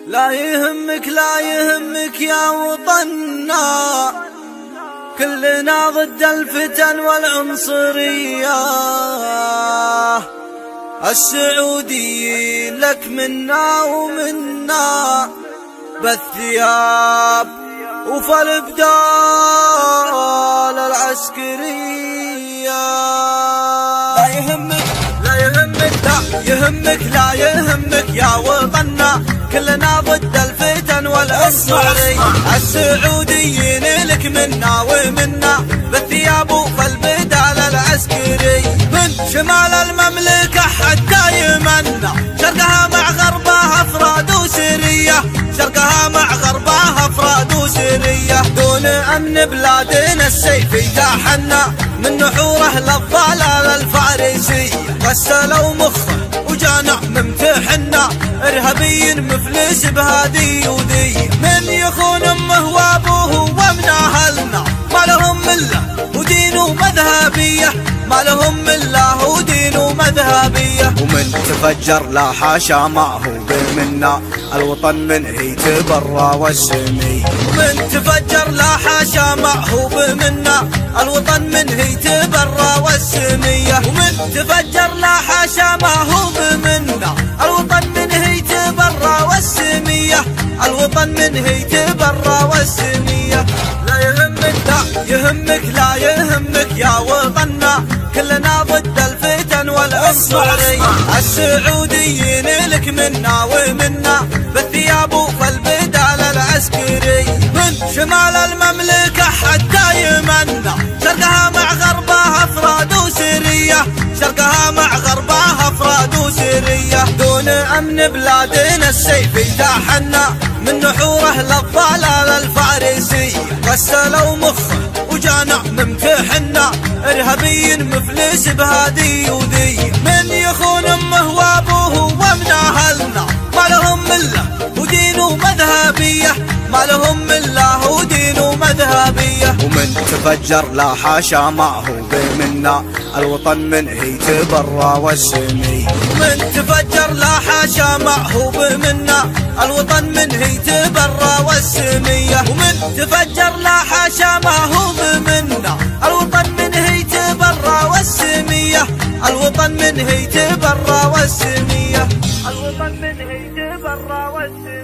لا يهمك لا يهمك يا وطننا، كلنا ضد الفتن والعنصرية. السعوديين لك منا ومنا، بالثياب وفي الابدال العسكرية. لا يهمك لا يهمك لا يهمك لا يهمك يا وطننا، كلنا ضد الفتن والعنصرية. السعوديين لك منا ومنا، بالثياب وفي البدال العسكري. من شمال المملكة حتى يمنا، شرقها مع غربها افراد وسرية، شرقها مع غربها افراد وسرية. دون امن بلادنا السيف يتاحنا، من نحوره للضلال الفارسي. غسلوا مخه وجانا ممتحنا، ارهابي مفلس بهادي وذي. من يخون امه وابوه ومن اهلنا، ما لهم مله ودين ومذهبيه، ما لهم مله ودين ومذهبيه. ومن تفجر لا حاشا ما هو بمنا، الوطن منه يتبرى والسمي. ومن تفجر لا حاشا ما هو بمنا، الوطن منه يتبرى والسمية. ومن تفجر لا حاشا ما هو بمنا، الوطن منه يتبرى والسمية، الوطن منه يتبرى والسمية. لا يهمك لا يهمك لا يهمك يا وطننا، كلنا ضد الفتن والعنصرية. السعوديين لك منا ومنا، بالثياب وفي البدال العسكري. من شمال المملكة حتى يمنا، شرقها مع غربها افراد وسرية، شرقها مع غربها افراد وسرية. دون امن بلادنا السيف يتاحنا، من نحوره للضلال الفارسي. غسلوا مخه وجانا ممتحنا، ارهابي مفلس بهادي وذي. من يخون امه وابوه ومن اهلنا، ما لهم مله ودين ومذهبيه، ما لهم مله ودين ومذهبيه. ومن تفجر لا حاشا ما هو بمنا، الوطن منه يتبرى والسمي. ومن تفجر لا حاشا ما هو بمنا، الوطن منه يتبرى والسمية. ومن تفجر لا حاشا ما هو بمنا، الوطن منه يتبرى والسمية، الوطن منه يتبرى والسمية، الوطن منه يتبرى والسمية.